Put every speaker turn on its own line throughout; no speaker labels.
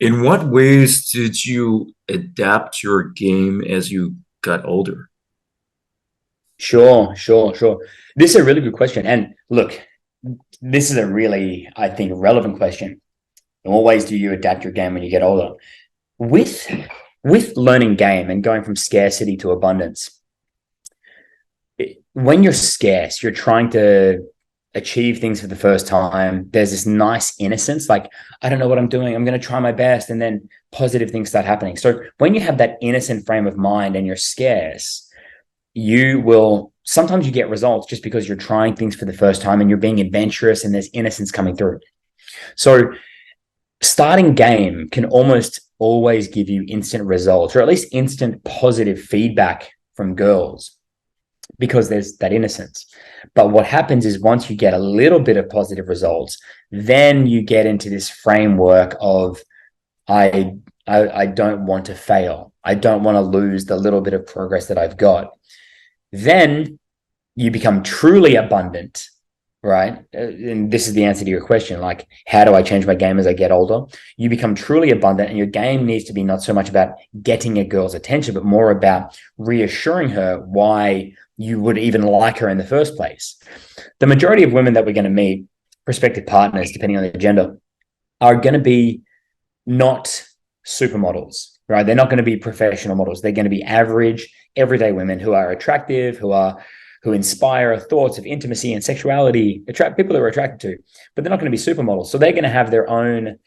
In what ways did you adapt your game as you got older?
Sure. This is a really good question. And look, this is a really, I think, relevant question. In what ways do you adapt your game when you get older? With with learning game and going from scarcity to abundance, when you're scarce, you're trying to achieve things for the first time. There's this nice innocence, like, I don't know what I'm doing. I'm going to try my best. And then positive things start happening. So when you have that innocent frame of mind and you're scarce, you will sometimes you get results just because you're trying things for the first time and you're being adventurous and there's innocence coming through. So starting game can almost always give you instant results or at least instant positive feedback from girls because there's that innocence. But what happens is once you get a little bit of positive results, then you get into this framework of I don't want to fail. I don't want to lose the little bit of progress that I've got. Then you become truly abundant, right? And this is the answer to your question, like, how do I change my game as I get older? You become truly abundant, and your game needs to be not so much about getting a girl's attention, but more about reassuring her why you would even like her in the first place. The majority of women that we're going to meet, prospective partners, depending on their gender, are going to be not supermodels, right? They're not going to be professional models. They're going to be average, everyday women who are attractive, who inspire thoughts of intimacy and sexuality, attract people that we're attracted to, but they're not going to be supermodels. So they're going to have their own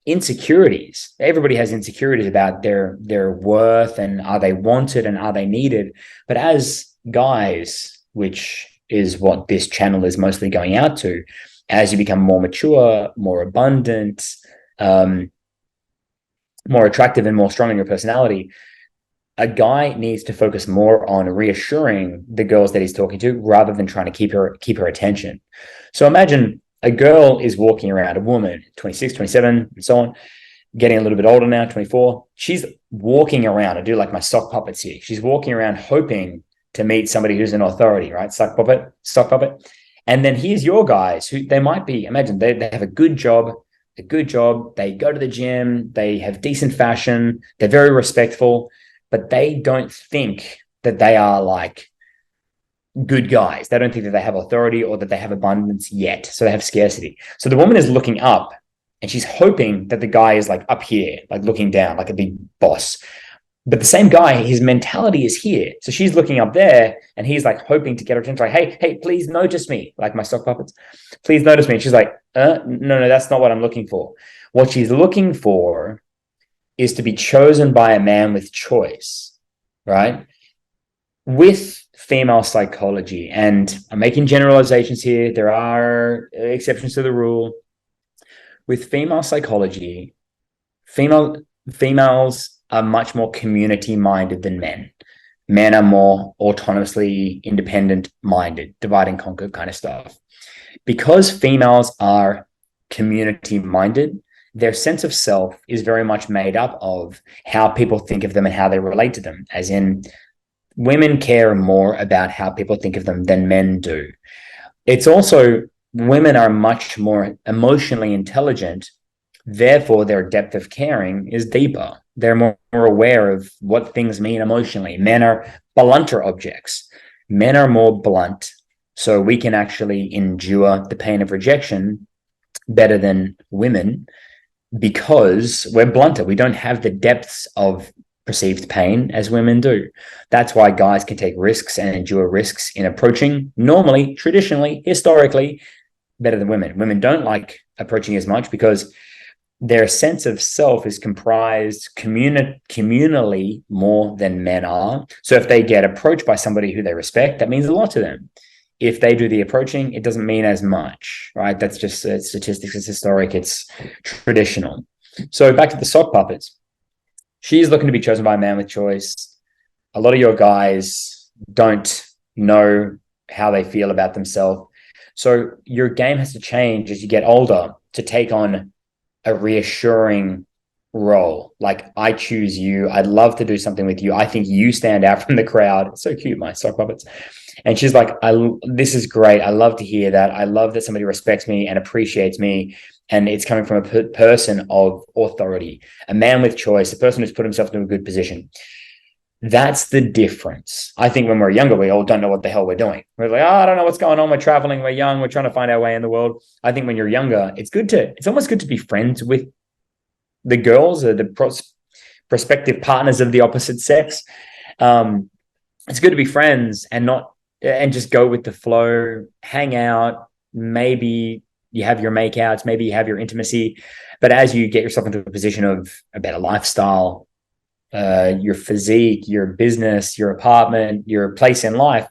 insecurities. Everybody has insecurities about their worth and are they wanted and are they needed. But as guys, which is what this channel is mostly going out to, as you become more mature, more abundant, more attractive and more strong in your personality, a guy needs to focus more on reassuring the girls that he's talking to rather than trying to keep her attention. So imagine a girl is walking around, a woman, 26, 27, and so on, getting a little bit older now, 24. She's walking around. I do like my sock puppets here. She's walking around hoping to meet somebody who's an authority, right? Sock puppet. And then here's your guys who they might be, imagine they have a good job, they go to the gym, they have decent fashion, they're very respectful, but they don't think that they are like good guys. They don't think that they have authority or that they have abundance yet. So they have scarcity. So the woman is looking up and she's hoping that the guy is like up here, like looking down, like a big boss. But the same guy, his mentality is here. So she's looking up there and he's like hoping to get her attention. Like, hey, please notice me. Like my sock puppets, please notice me. And she's like, no, that's not what I'm looking for. What she's looking for is to be chosen by a man with choice, right? With female psychology, and I'm making generalizations here, there are exceptions to the rule. With female psychology, females are much more community minded than men. Men are more autonomously independent minded, divide and conquer kind of stuff. Because females are community minded, their sense of self is very much made up of how people think of them and how they relate to them. As in, women care more about how people think of them than men do. It's also, women are much more emotionally intelligent, therefore their depth of caring is deeper. They're more aware of what things mean emotionally. Men are blunter objects. Men are more blunt, so we can actually endure the pain of rejection better than women because we're blunter. We don't have the depths of perceived pain as women do. That's why guys can take risks and endure risks in approaching, normally, traditionally, historically, better than women. Women don't like approaching as much because their sense of self is comprised communally more than men are. So if they get approached by somebody who they respect, that means a lot to them. If they do the approaching, it doesn't mean as much, right? That's just statistics. It's historic. It's traditional. So back to the sock puppets. She's looking to be chosen by a man with choice. A lot of your guys don't know how they feel about themselves. So your game has to change as you get older to take on a reassuring role. Like, I choose you. I'd love to do something with you. I think you stand out from the crowd. It's so cute, my sock puppets. And she's like, this is great. I love to hear that. I love that somebody respects me and appreciates me. and it's coming from a person of authority, a man with choice, a person who's put himself in a good position. That's the difference. I think when we're younger, we all don't know what the hell we're doing. We're like, oh, I don't know what's going on. We're traveling. We're young. We're trying to find our way in the world. I think when you're younger, it's almost good to be friends with the girls or the prospective partners of the opposite sex. It's good to be friends and just go with the flow, hang out. Maybe you have your makeouts, maybe you have your intimacy. But as you get yourself into a position of a better lifestyle, your physique, your business, your apartment, your place in life,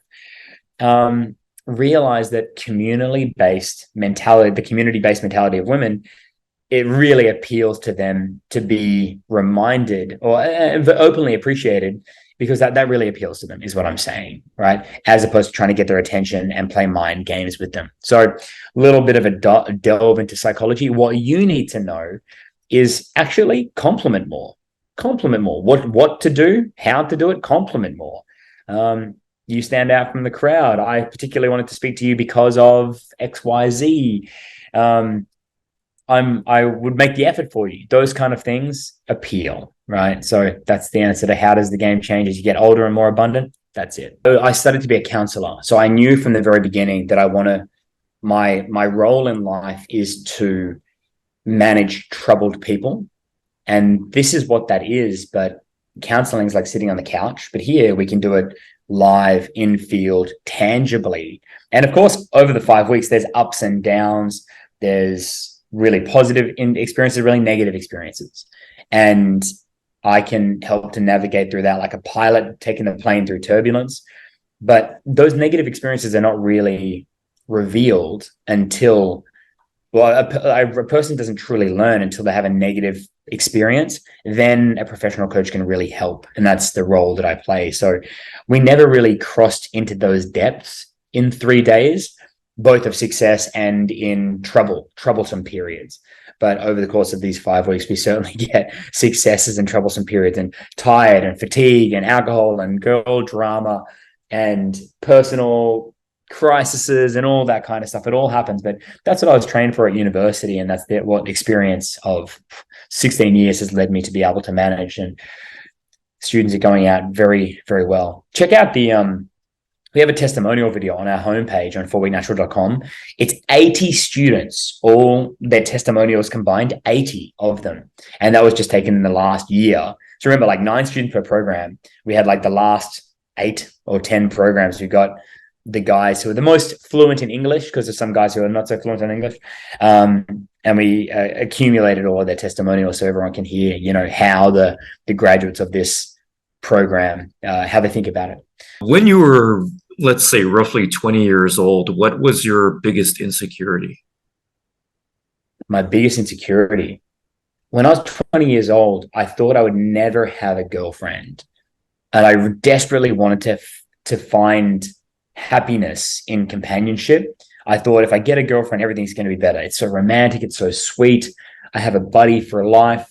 realize that community-based mentality, the community-based mentality of women, it really appeals to them to be reminded or openly appreciated, because that really appeals to them, is what I'm saying, right? As opposed to trying to get their attention and play mind games with them. So a little bit of a delve into psychology. What you need to know is actually compliment more. What to do, how to do it, compliment more. You stand out from the crowd. I particularly wanted to speak to you because of XYZ. I would make the effort for you. Those kind of things appeal, right? So that's the answer to how does the game change as you get older and more abundant? That's it. So I studied to be a counselor. So I knew from the very beginning that my role in life is to manage troubled people. And this is what that is. But counseling is like sitting on the couch. But here we can do it live, in field, tangibly. And of course, over the 5 weeks, there's ups and downs. There's really positive experiences, really negative experiences. And I can help to navigate through that like a pilot taking the plane through turbulence. But those negative experiences are not really revealed until, well, a person doesn't truly learn until they have a negative experience. Then a professional coach can really help. And that's the role that I play. So we never really crossed into those depths in 3 days, both of success and in troublesome periods. But over the course of these 5 weeks, we certainly get successes and troublesome periods, and tired and fatigue and alcohol and girl drama and personal crises and all that kind of stuff. It all happens. But that's what I was trained for at university. And that's what experience of 16 years has led me to be able to manage. And students are going out very, very well. Check out we have a testimonial video on our homepage on 4weeknatural.com. It's 80 students, all their testimonials combined, 80 of them. And that was just taken in the last year. So remember, like 9 students per program. We had like the last 8 or 10 programs. We got the guys who are the most fluent in English, because there's some guys who are not so fluent in English. And we accumulated all of their testimonials so everyone can hear, how the graduates of this program, how they think about it.
When you were, let's say, roughly 20 years old, what was your biggest insecurity?
My biggest insecurity. When I was 20 years old, I thought I would never have a girlfriend. And I desperately wanted to find happiness in companionship. I thought if I get a girlfriend, everything's going to be better. It's so romantic. It's so sweet. I have a buddy for life.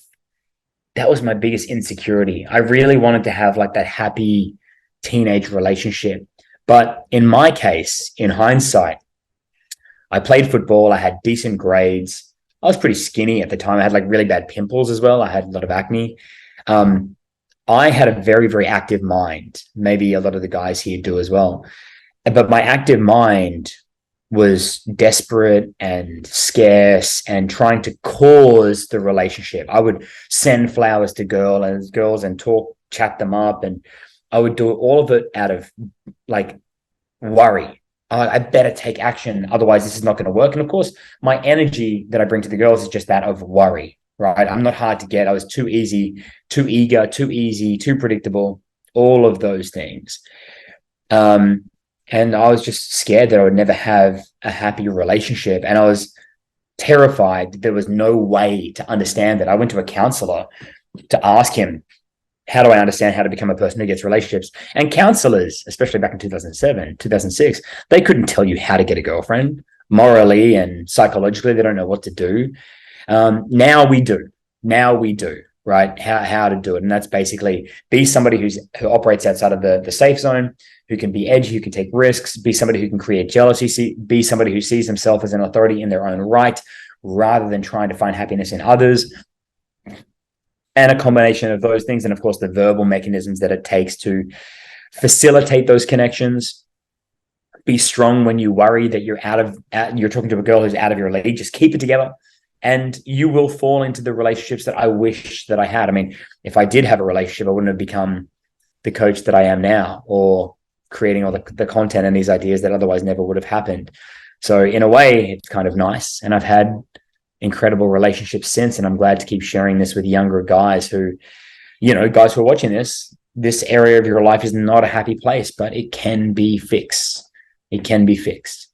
That was my biggest insecurity. I really wanted to have like that happy teenage relationship. But in my case, in hindsight, I played football. I had decent grades. I was pretty skinny at the time. I had like really bad pimples as well. I had a lot of acne. I had a very, very active mind. Maybe a lot of the guys here do as well. But my active mind was desperate and scarce and trying to cause the relationship. I would send flowers to girls and chat them up. And I would do all of it out of like worry. I better take action. Otherwise, this is not going to work. And of course, my energy that I bring to the girls is just that of worry, right? I'm not hard to get. I was too easy, too eager, too easy, too predictable, all of those things. And I was just scared that I would never have a happy relationship. And I was terrified that there was no way to understand that. I went to a counselor to ask him, how do I understand how to become a person who gets relationships? And counselors, especially back in 2007, 2006, they couldn't tell you how to get a girlfriend. Morally and psychologically, they don't know what to do. Now we do, right? How to do it. And that's basically be somebody who operates outside of the safe zone, who can be edgy, who can take risks, be somebody who can create jealousy, be somebody who sees themselves as an authority in their own right, rather than trying to find happiness in others, and a combination of those things. And of course, the verbal mechanisms that it takes to facilitate those connections. Be strong when you worry that you're talking to a girl who's out of your league. Just keep it together, and you will fall into the relationships that I wish that I had. I mean, if I did have a relationship, I wouldn't have become the coach that I am now, or creating all the content and these ideas that otherwise never would have happened. So in a way, it's kind of nice. And I've had incredible relationships since, and I'm glad to keep sharing this with younger guys who, guys who are watching this area of your life is not a happy place, but it can be fixed. It can be fixed.